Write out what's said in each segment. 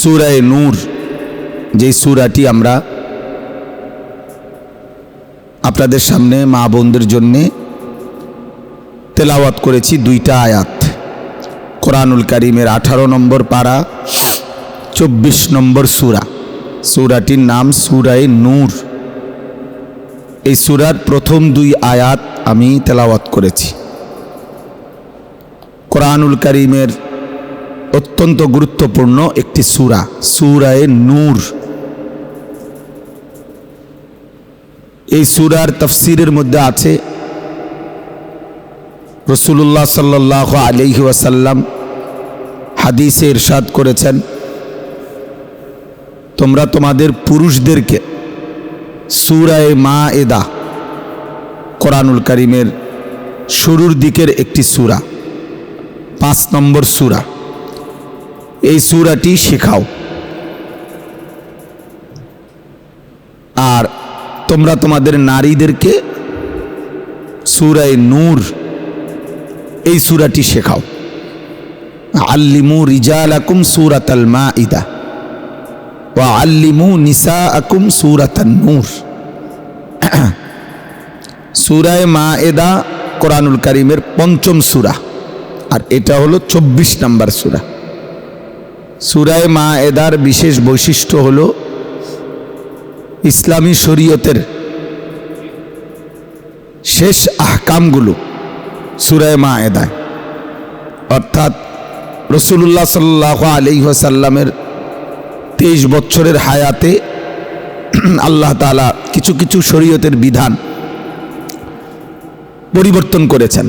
সূরা নূর, যেই সূরাটি আমরা আপনাদের সামনে মা বোনদের জন্যে তেলাওয়াত করেছি। 2টা আয়াত, কোরআনুল কারীমের 18 নম্বর পারা 24 নম্বর সূরা। সূরাটির নাম সূরা নূর। এই সূরার প্রথম 2 আয়াত আমি তেলাওয়াত করেছি। কোরআনুল কারীমের অত্যন্ত গুরুত্বপূর্ণ একটি সূরা, সূরা নূর। এই সূরার তাফসীরের মধ্যে আছে রাসূলুল্লাহ সাল্লাল্লাহু আলাইহি ওয়াসাল্লাম হাদিসে ইরশাদ করেছেন, তোমরা তোমাদের পুরুষদেরকে সূরা মায়েদা, কোরআনুল কারীমের শুরুর দিকের একটি সূরা, 5 নম্বর সূরা, এই সূরাটি শেখাও। আর তোমরা তোমাদের নারীদেরকে সূরা নূর, এই সূরাটি শেখাও। আল্লিমু রিজালাকুম সূরাতাল মাইদা ওয়া আল্লিমু নিসাআকুম সূরাতান নূর। সূরা মায়েদা কোরআনুল কারীমের 5ম সূরা, আর এটা হলো 24 নম্বর সূরা। সূরা মায়েদার বিশেষ বৈশিষ্ট্য হলো ইসলামী শরীয়তের শেষ আহকামগুলো সূরা মায়েদায়, অর্থাৎ রাসূলুল্লাহ সাল্লাল্লাহু আলাইহি ওয়াসাল্লামের 23 বছরের হায়াতে আল্লাহ তাআলা কিছু কিছু শরীয়তের বিধান পরিবর্তন করেছেন।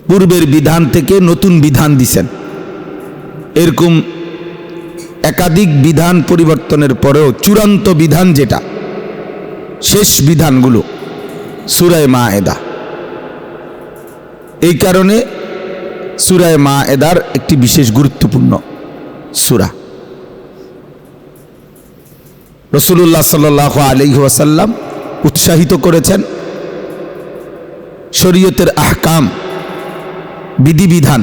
পূর্বের বিধান থেকে নতুন বিধান দিয়েছেন। এরকম একাধিক বিধান পরিবর্তনের পরেও চূড়ান্ত বিধান যেটা, শেষ বিধানগুলো সূরা মায়েদা। এই কারণে সূরা মায়েদার একটি বিশেষ গুরুত্বপূর্ণ সূরা। রাসূলুল্লাহ সাল্লাল্লাহু আলাইহি ওয়াসাল্লাম উৎসাহিত করেছেন শরীয়তের আহকাম, বিধিবিধান,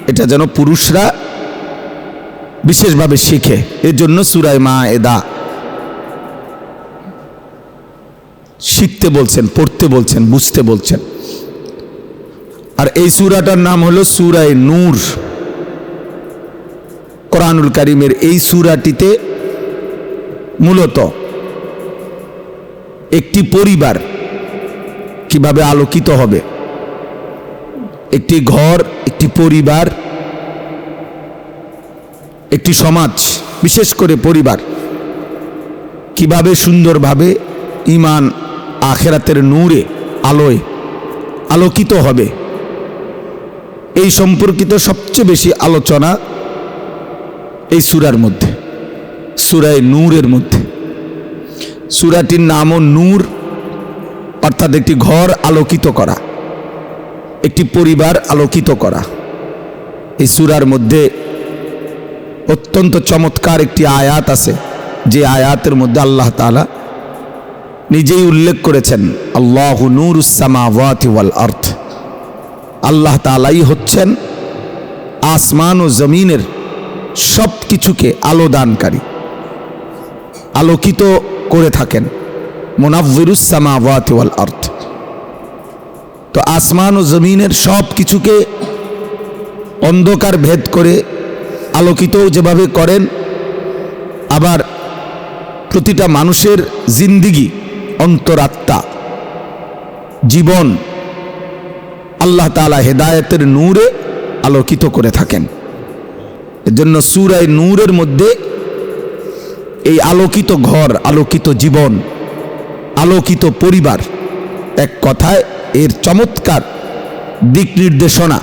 এটা যেন পুরুষরা বিশেষভাবে শিখে। এর জন্য সূরা মায়েদা শিখতে বলছেন, পড়তে বলছেন, বুঝতে বলছেন। আর এই সূরাটার নাম হলো সূরা নূর। কোরআনুল কারীমের এই সূরাটিতে মূলত একটি পরিবার কিভাবে আলোকিত হবে, একটি ঘর, একটি পরিবার, একটি সমাজ, বিশেষ করে পরিবার কিভাবে সুন্দরভাবে ঈমান আখিরাতের নূরে, আলোয় আলোকিত হবে, এই সম্পর্কিত সবচেয়ে বেশি আলোচনা এই সূরার মধ্যে, সূরা নূরের মধ্যে। সূরাটির নামও নূর, অর্থাৎ একটি ঘর আলোকিত করা, একটি পরিবার আলোকিত করা। এই সূরার মধ্যে অত্যন্ত চমৎকার একটি আয়াত আছে, যে আয়াতের মধ্যে আল্লাহ তাআলা নিজেই উল্লেখ করেছেন, আল্লাহু নূরুস সামাওয়াতি ওয়াল আরদ। আল্লাহ তাআলাই হচ্ছেন আসমান ও জমিনের সব কিছুকে আলো দানকারী, আলোকিত করে থাকেন। মুনাవ్বিরুস সামাওয়াতি ওয়াল আরদ, তো আসমান ও জমিনের সব কিছুকে অন্ধকার ভেদ করে আলোকিত যেভাবে করেন, আবার প্রতিটা মানুষের জিন্দিগি, অন্তরাত্মা, জীবন আল্লাহ তাআলা হেদায়েতের নূরে আলোকিত করে থাকেন। এর জন্য সূরা নূরের মধ্যে এই আলোকিত ঘর, আলোকিত জীবন, আলোকিত পরিবার, এক কথায় এর চমৎকার দিক নির্দেশনা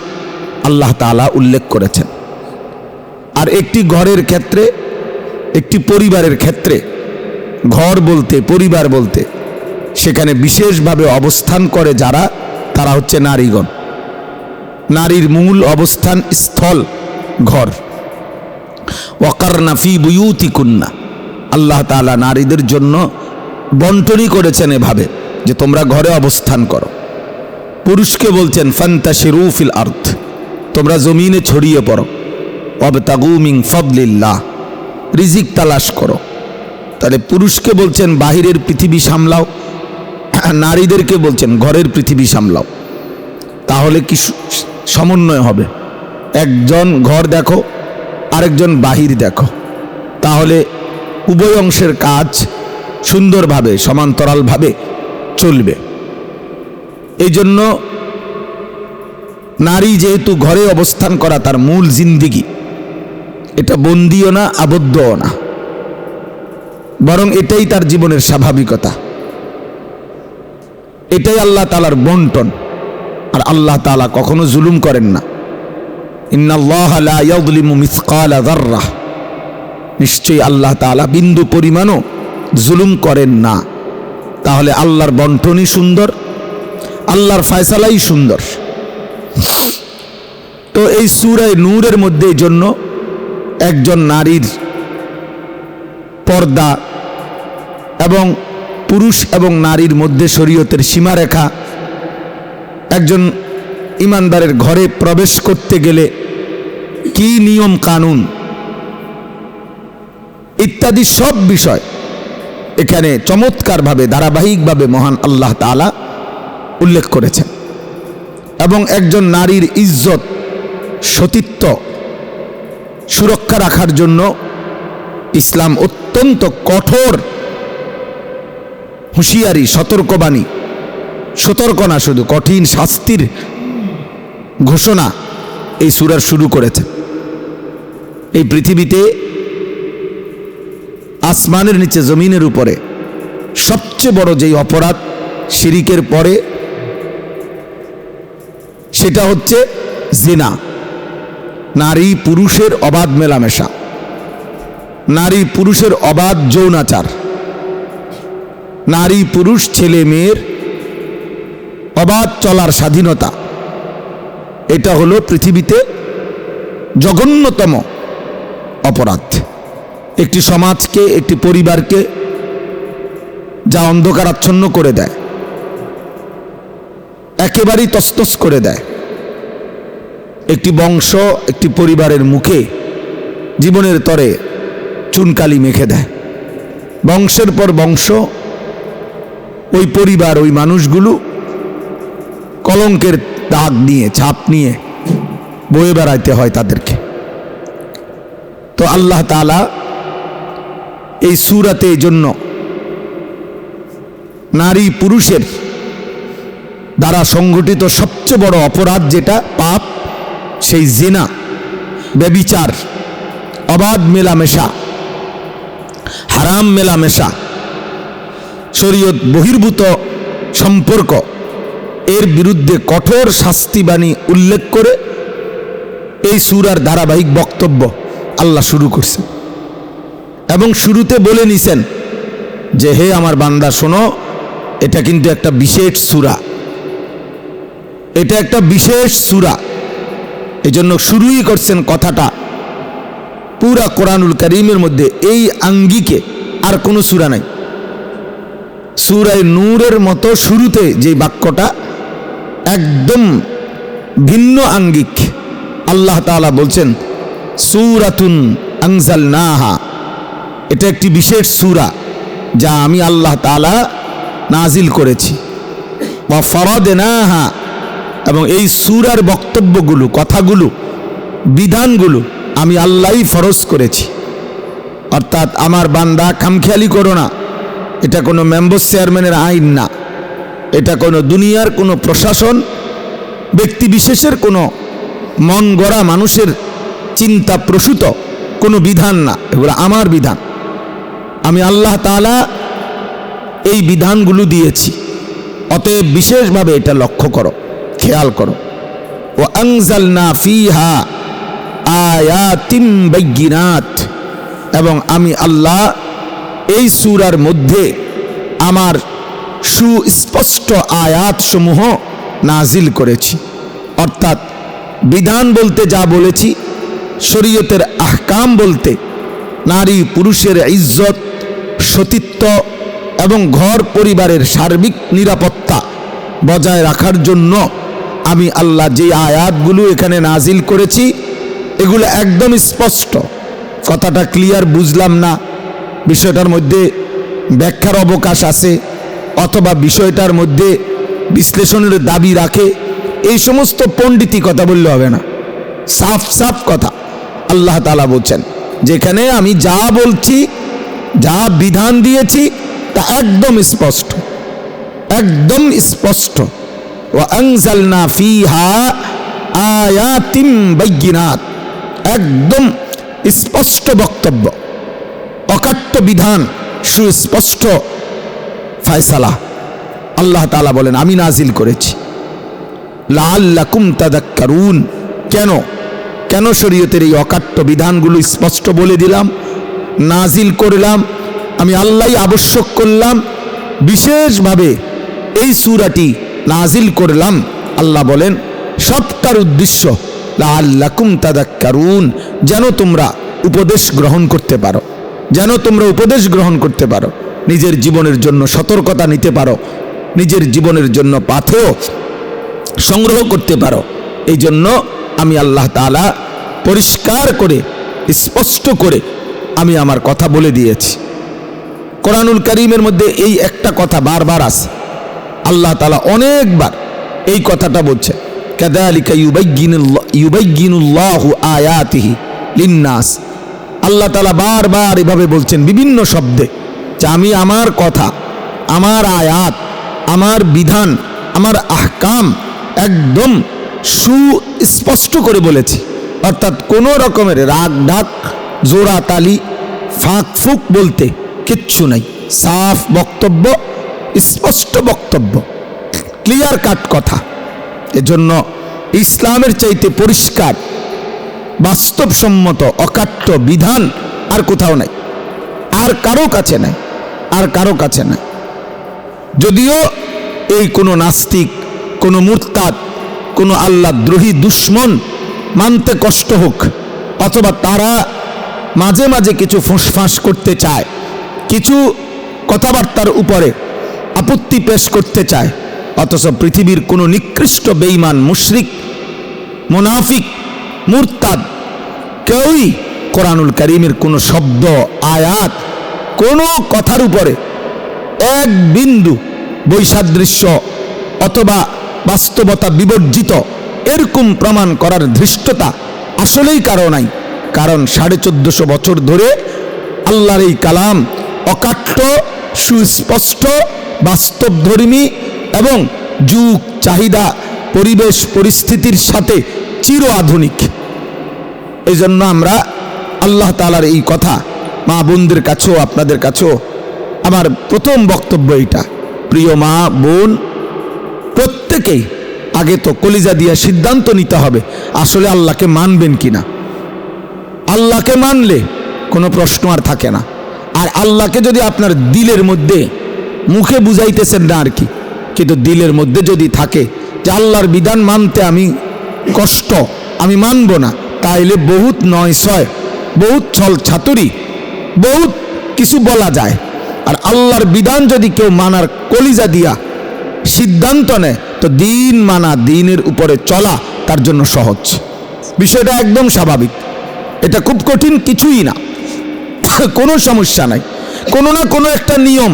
আল্লাহ তাআলা উল্লেখ করেছেন। আর একটি ঘরের ক্ষেত্রে, একটি পরিবারের ক্ষেত্রে, ঘর বলতে, পরিবার বলতে সেখানে বিশেষভাবে অবস্থান করে যারা, তারা হচ্ছে নারীগণ। নারীর মূল অবস্থান স্থল ঘর। ওয়াকারনা ফি বুয়ুতিকুন্না, আল্লাহ তাআলা নারীদের জন্য বন্টনই করেছেন এভাবে যে তোমরা ঘরে অবস্থান করো। পুরুষকে বলছেন ফান্তাশিরু ফিল আরদ, তোমরা জমিনে ছড়িয়ে পড়ো। ওয়াবতাগু মিন ফাদলিল্লাহ, রিজিক তালাশ করো। তাহলে পুরুষকে বলছেন বাহিরের পৃথিবী সামলাও, নারীদেরকে বলছেন ঘরের পৃথিবী সামলাও। তাহলে কি সমন্বয় হবে? একজন ঘর দেখো, আরেকজন বাহির দেখো, তাহলে উভয় অংশের কাজ সুন্দরভাবে সমান্তরালভাবে চলবে। এই জন্য নারী যেহেতু ঘরে অবস্থান করা তার মূল জিন্দিগি, এটা বন্দিও না, আবদ্ধও না, বরং এটাই তার জীবনের স্বাভাবিকতা, এটাই আল্লাহ তাআলার বন্টন। আর আল্লাহ তাআলা কখনো জুলুম করেন না। ইন্নাল্লাহা লা ইয়াযলিমু মিসকালা যাররাহ, নিশ্চয়ই আল্লাহ তাআলা বিন্দু পরিমাণও জুলুম করেন না। তাহলে আল্লাহর বন্টনই সুন্দর, আল্লাহর ফয়সালাই সুন্দর। তো এই সূরা নূরের মধ্যে এই জন্য একজন নারীর পর্দা এবং পুরুষ এবং নারীর মধ্যে শরীয়তের সীমারেখা, একজন ইমানদারের ঘরে প্রবেশ করতে গেলে কি নিয়ম কানুন ইত্যাদি সব বিষয় এখানে চমৎকারভাবে ধারাবাহিকভাবে মহান আল্লাহ তাআলা উল্লেখ করেছেন। এবং একজন নারীর ইজ্জত, সতীত্ব সুরক্ষা রাখার জন্য ইসলাম অত্যন্ত কঠোর হুঁশিয়ারি, সতর্কবাণী, সতর্ক না শুধু, কঠিন শাস্তির ঘোষণা এই সূরার শুরু করেছে। এই পৃথিবীতে আসমানের নিচে জমিনের উপরে সবচেয়ে বড় যেই অপরাধ শিরিকের পরে, সেটা হচ্ছে জিনা, নারী পুরুষের অবাধ মেলামেশা, নারী পুরুষের অবাধ যৌনাচার, নারী পুরুষ ছেলে মেয়ের অবাধ চলার স্বাধীনতা। এটা হলো পৃথিবীতে জঘন্যতম অপরাধ। একটি সমাজকে, একটি পরিবারকে যা অন্ধকারাচ্ছন্ন করে দেয়, একেবারেই তছনছ করে দেয়। একটি বংশ, একটি পরিবারের মুখে জীবনের তরে চুনকালি মেখে দেয়। বংশের পর বংশ ওই পরিবার, ওই মানুষগুলো কলঙ্কের দাগ নিয়ে, ছাপ নিয়ে বয়ে বেড়াইতে হয় তাদেরকে। তো আল্লাহ তাআলা এই সূরাতে এই জন্য নারী পুরুষের দ্বারা সংঘটিত সবচেয়ে বড় অপরাধ যেটা পাপ, সেই জিনা, ব্যভিচার, অবাধ মেলামেশা, হারাম মেলামেশা, শরীয়ত বহির্ভূত সম্পর্ক, এর বিরুদ্ধে কঠোর শাস্তিবাণী উল্লেখ করে এই সূরার ধারাবাহিক বক্তব্য আল্লাহ শুরু করছেন। এবং শুরুতে বলে নিছেন যে হে আমার বান্দা শোনো, এটা কিন্তু একটা বিশেষ সূরা, এটা একটা বিশেষ সূরা। এই জন্য শুরুই করছেন কথাটা পুরা কোরআনুল কারীমের মধ্যে এই আঙ্গিকে আর কোনো সূরা নাই। সূরা নূরের মতো শুরুতে যে বাক্যটা একদম ভিন্ন আঙ্গিক। আল্লাহ তাআলা বলছেন সূরাতুন আনজালনাহা, এটা একটি বিশেষ সূরা যা আমি আল্লাহ তাআলা নাজিল করেছি। ওয়া ফারাদনাহা, এবং এই সূরার বক্তব্যগুলো, কথাগুলো, বিধানগুলো আমি আল্লাহই ফরজ করেছি। অর্থাৎ আমার বান্দা খামখেয়ালি করো না, এটা কোনো মেম্বার চেয়ারম্যানের আইন না, এটা কোনো দুনিয়ার কোনো প্রশাসন, ব্যক্তি বিশেষের কোনো মন গড়া মানুষের চিন্তা প্রসূত কোনো বিধান না, এগুলো আমার বিধান। আমি আল্লাহ তাআলা এই বিধানগুলো দিয়েছি, অতএব বিশেষভাবে এটা লক্ষ্য করো, খেয়াল করো। ওয়া আনজালনা ফিহা আয়াতিম বাইয়িনাত, এবং আমি আল্লাহ এই সূরার মধ্যে আমার সুস্পষ্ট আয়াতসমূহ নাজিল করেছি। অর্থাৎ বিধান বলতে যা বলেছি, শরীয়তের আহকাম বলতে নারী পুরুষের ইজ্জত, সতীত্ব এবং ঘর পরিবারের সার্বিক নিরাপত্তা বজায় রাখার জন্য আমি আল্লাহ যে আয়াতগুলো এখানে নাজিল করেছি এগুলো একদম স্পষ্ট। কথাটা ক্লিয়ার বুঝলাম না, বিষয়টার মধ্যে ব্যাখ্যার অবকাশ আছে, অথবা বিষয়টার মধ্যে বিশ্লেষণের দাবি রাখে, এই সমস্ত পণ্ডিতি কথা বললে হবে না। সাফ সাফ কথা আল্লাহ তাআলা বলছেন, যেখানে আমি যা বলছি, যা বিধান দিয়েছি তা একদম স্পষ্ট, একদম স্পষ্ট। ওয়া আনজালনা ফিহা আয়াতিম বাইয়িনাত, একদম স্পষ্ট বক্তব্য, অকাট্য বিধান, সুস্পষ্ট ফয়সালা। আল্লাহ তাআলা বলেন আমি নাজিল করেছি। লাআল্লাকুম তাযাক্কারুন, কেন কেন শরীয়তের এই অকাট্য বিধানগুলো স্পষ্ট বলে দিলাম, নাজিল করলাম, আমি আল্লাহই আবশ্যক করলাম, বিশেষভাবে এই সূরাটি নাজিল করলাম। আল্লাহ বলেন সবটার উদ্দেশ্য লাআল্লাকুম তাযাক্কারুন, যেন তোমরা উপদেশ গ্রহণ করতে পারো, যেন তোমরা উপদেশ গ্রহণ করতে পারো, নিজের জীবনের জন্য সতর্কতা নিতে পারো, নিজের জীবনের জন্য পাথেয় সংগ্রহ করতে পারো। এই জন্য আমি আল্লাহ তাআলা পরিষ্কার করে স্পষ্ট করে আমি আমার কথা বলে দিয়েছি। কোরআনুল কারীমের মধ্যে এই একটা কথা বারবার আছে, আল্লাহ তাআলা অনেকবার এই কথাটা বলছে, কাযালিকা ইউবাইয়িনুল্লাহু আয়াতিহি লিন্নাস। আল্লাহ তাআলা বারবার এভাবে বলছেন বিভিন্ন শব্দে যে আমি আমার কথা, আমার আয়াত, আমার বিধান, আমার আহকাম একদম সুস্পষ্ট করে বলেছি। অর্থাৎ কোনো রকমের রাগ ঢাক, জোড়া তালি, ফাঁক ফুক বলতে কিচ্ছু নাই। সাফ বক্তব্য, স্পষ্ট বক্তব্য, ক্লিয়ার কাট কথা। এজন্য ইসলামের চাইতে পরিষ্কার, বাস্তবসম্মত, অকাট্য বিধান আর কোথাও নাই, আর কারো কাছে নাই, আর কারো কাছে নাই। যদিও এই কোনো নাস্তিক, কোনো মুরতাদ, কোনো আল্লাহদ্রোহী দুশ্মন মানতে কষ্ট হোক, অথবা তারা মাঝে মাঝে কিছু ফুঁসফাঁস করতে চায়, কিছু কথাবার্তার উপরে আপত্তি পেশ করতে চায়, অথচ পৃথিবীর কোনো নিকৃষ্ট বেঈমান, মুশরিক, মুনাফিক, মুরতাদ কেউই কোরআনুল কারীমের কোনো শব্দ, আয়াত, কোনো কথার উপরে এক বিন্দু বৈসাদৃশ্য অথবা বাস্তবতা বিবর্জিত এরকম প্রমাণ করার ধৃষ্টতা আসলেই কারো নাই। কারণ 1450 বছর ধরে আল্লাহর এই কালাম অকাট্য, সুস্পষ্ট, বাস্তবধর্মী এবং যুগ চাহিদা, পরিবেশ পরিস্থিতির সাথে চির আধুনিক। এই জন্য আমরা আল্লাহ তাআলার এই কথা মা বোনদের কাছেও, আপনাদের কাছেও আমার প্রথম বক্তব্য এইটা, প্রিয় মা বোন প্রত্যেকেই আগে তো কলিজা দিয়ে সিদ্ধান্ত নিতে হবে আসলে আল্লাহকে মানবেন কিনা। আল্লাহকে মানলে কোনো প্রশ্ন আর থাকে না। আর আল্লাহকে যদি আপনার দিলের মধ্যে, মুখে বুঝাইতেছেন না আর কি, কিন্তু দিলের মধ্যে যদি থাকে যে আল্লাহর বিধান মানতে আমি কষ্ট, আমি মানব না, তাইলে বহুত নয় ছয়, বহুত ছল ছাতুরি, বহুত কিছু বলা যায়। আর আল্লাহর বিধান যদি কেউ মানার কলিজা দিয়া সিদ্ধান্ত নেয়, তো দিন মানা, দিনের উপরে চলা তার জন্য সহজ। বিষয়টা একদম স্বাভাবিক, এটা খুব কঠিন কিছুই না, কোনো সমস্যা নাই। কোনো না কোনো একটা নিয়ম,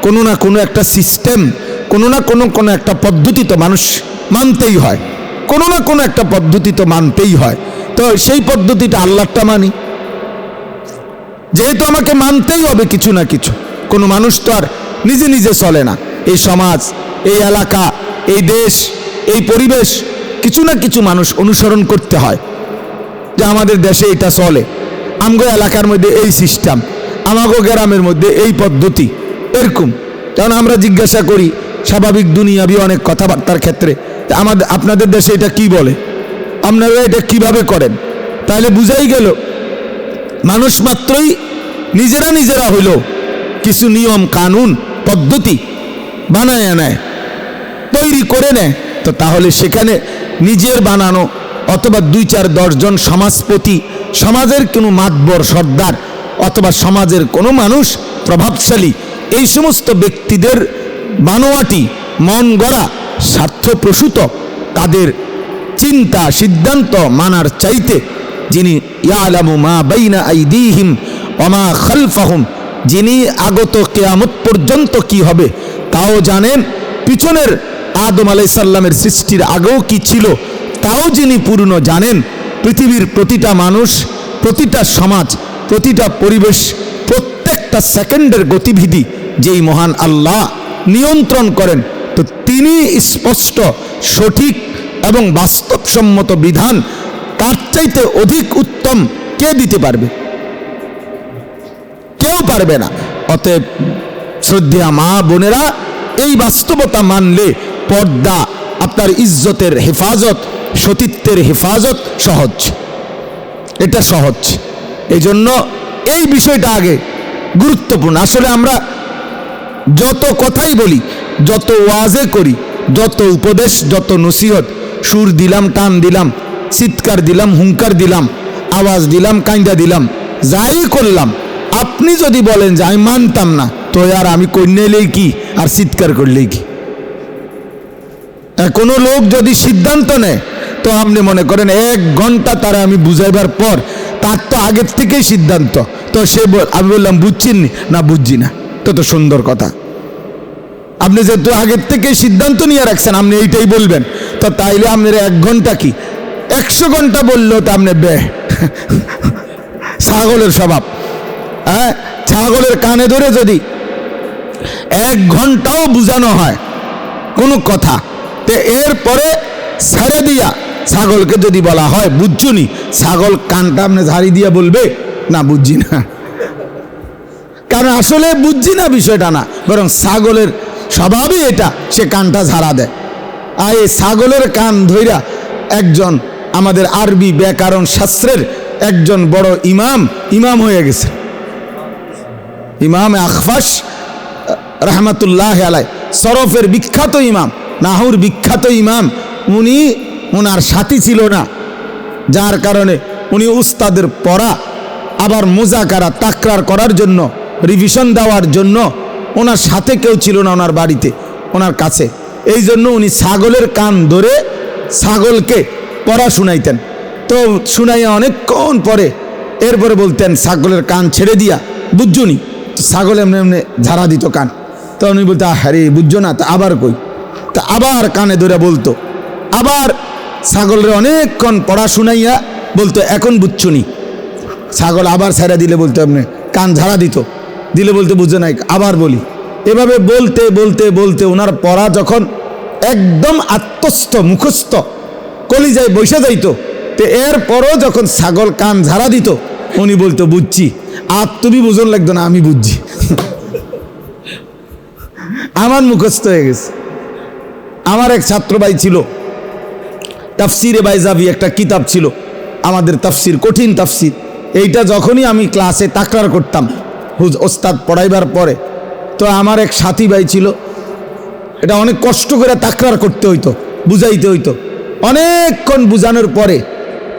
কোনো না কোনো একটা সিস্টেম, কোনো না কোনো একটা পদ্ধতি তো মানুষ মানতেই হয়, কোনো না কোনো একটা পদ্ধতি তো মানতেই হয়। তো সেই পদ্ধতিটা আল্লাহটা মানি, যেহেতু আমাকে মানতেই হবে কিছু না কিছু। কোনো মানুষ তো আর নিজে নিজে চলে না। এই সমাজ, এই এলাকা, এই দেশ, এই পরিবেশ, কিছু না কিছু মানুষ অনুসরণ করতে হয়। যে আমাদের দেশে এটা চলে, আমগো এলাকার মধ্যে এই সিস্টেম, আমাগো গ্রামের মধ্যে এই পদ্ধতি, এরকম। কারণ আমরা জিজ্ঞাসা করি স্বাভাবিক দুনিয়াবি অনেক কথাবার্তার ক্ষেত্রে, আমাদের আপনাদের দেশে এটা কি বলে, আপনারা এটা কিভাবে করেন, তাহলে বুঝাই গেল মানুষ মাত্রই নিজেরা হইল কিছু নিয়ম কানুন পদ্ধতি বানায় নেয়, তৈরি করে নেয়। তো তাহলে সেখানে নিজের বানানো অথবা 2-4-10 জন সমাজপতি, সমাজের কোনো মাতবর সর্দার অথবা সমাজের কোনো মানুষ প্রভাবশালী, এই সমস্ত ব্যক্তিদের বানোয়াটি, মন গড়া, স্বার্থপ্রসূত তাদের চিন্তা সিদ্ধান্ত মানার চাইতে যিনি ইয়ালামু মা বাইনা আইদিহিম ওয়া মা খালফাহুম, যিনি আগত কিয়ামত পর্যন্ত কি হবে তাও জানেন, পিছনের আদম আলাইহিস সালামের সৃষ্টির আগেও কি ছিল তাও যিনি পূর্ণ জানেন, পৃথিবীর প্রতিটা মানুষ, প্রতিটা সমাজ, প্রতিটা পরিবেশ, প্রত্যেকটা সেকেন্ডের গতিবিধি যেই মহান আল্লাহ নিয়ন্ত্রণ করেন, তো তিনি স্পষ্ট, সঠিক এবং বাস্তবসম্মত বিধান তার চাইতে অধিক উত্তম কে দিতে পারবে? কেউ পারবে না। অতএব শ্রদ্ধেয়া মা বোনেরা, এই বাস্তবতা মানলে পর্দা, আপনার ইজ্জতের হেফাজত, সতীত্বের হেফাজত সহজ, এটা সহজ। এই জন্য এই বিষয়টা আগে গুরুত্বপূর্ণ। আসলে আমরা যত কথাই বলি, যত ওয়াজে করি, যত উপদেশ, যত নসিহত, সুর দিলাম, টান দিলাম, চিৎকার দিলাম, হুঙ্কার দিলাম, আওয়াজ দিলাম, কাইন্দা দিলাম, যাই করলাম, আপনি যদি বলেন যে আমি মানতাম না, তো আর আমি কন্যাইলেই কি আর চিৎকার করলেই কি? কোনো লোক যদি সিদ্ধান্ত নেয়, তো আপনি মনে করেন 1 ঘন্টা তারা আমি বুঝাইবার পর তার তো আগের থেকেই সিদ্ধান্ত, তো সে আমি বললাম বুঝছেন না, বুঝছি না, তো সুন্দর কথা। আপনি যেহেতু আগের থেকেই সিদ্ধান্ত নিয়ে রাখছেন আপনি এইটাই বলবেন, তো তাইলে আপনার 1 ঘন্টা কি 100 ঘন্টা বললেও তো আপনি ছাগলের স্বভাব। হ্যাঁ, ছাগলের কানে ধরে যদি 1 ঘন্টাও বুঝানো হয় কোনো কথা, তো এরপরে ছেড়ে দিয়া ছাগলকে যদি বলা হয় বুঝছুনি, ছাগল কানটা আপনি ঝাড়ি দিয়া বলবে না বুঝছি না, কারণ আসলে বুঝছি না বিষয়টা না, বরং ছাগলের স্বভাবই এটা, সে কানটা ঝাড়া দেয়। আর এই ছাগলের কান ধইরা একজন আমাদের আরবি ব্যাকরণ শাস্ত্রের একজন বড় ইমাম হয়ে গেছে, ইমাম আখফাশ রহমতুল্লাহ আলাই, সরফের বিখ্যাত ইমাম, নাহুর বিখ্যাত ইমাম। উনি ওনার সাথী ছিল না, যার কারণে উনি উস্তাদের পড়া, আবার মুজাকারা তাকরার করার জন্য, রিভিশন দেওয়ার জন্য ওনার সাথে কেউ ছিল না ওনার বাড়িতে, ওনার কাছে। এই জন্য উনি ছাগলের কান ধরে ছাগলকে পড়া শুনাইতেন। তো শুনাইয়া অনেকক্ষণ পরে এরপরে বলতেন ছাগলের কান ছেড়ে দিয়া বুঝছুনি, ছাগল এমনি এমনি ঝাড়া দিত কান। তো উনি বলতো আরে বুঝছো না, তা আবার কই, তা আবার কানে ধরে বলতো, আবার ছাগলের অনেকক্ষণ পড়া শুনাইয়া বলতো এখন বুঝছুনি। ছাগল আবার ছেড়ে দিলে বলতো এমনি কান ঝাড়া দিত, দিলে বলতে বুঝো নাই, আবার বলি। এভাবে বলতে বলতে বলতে ওনার পড়া যখন একদম আত্মস্থ, মুখস্থ, কলিজায় বসে যাইত, তো এরপরও যখন ছাগল কান ঝাড়া দিত উনি বলতো বুঝছি, আর তুমি বুঝন লাগতো না, আমি বুঝছি, আমার মুখস্থ হয়ে গেছে। আমার এক ছাত্র ভাই ছিল, তাফসিরে বাইজাবি একটা কিতাব ছিল আমাদের, তাফসির, কঠিন তাফসির। এইটা যখনই আমি ক্লাসে তাকরার করতাম ওস্তাদ পড়াইবার পরে, তো আমার এক সাথী ভাই ছিল, এটা অনেক কষ্ট করে তাকরার করতে হইতো, বুঝাইতে হইতো। অনেকক্ষণ বুঝানোর পরে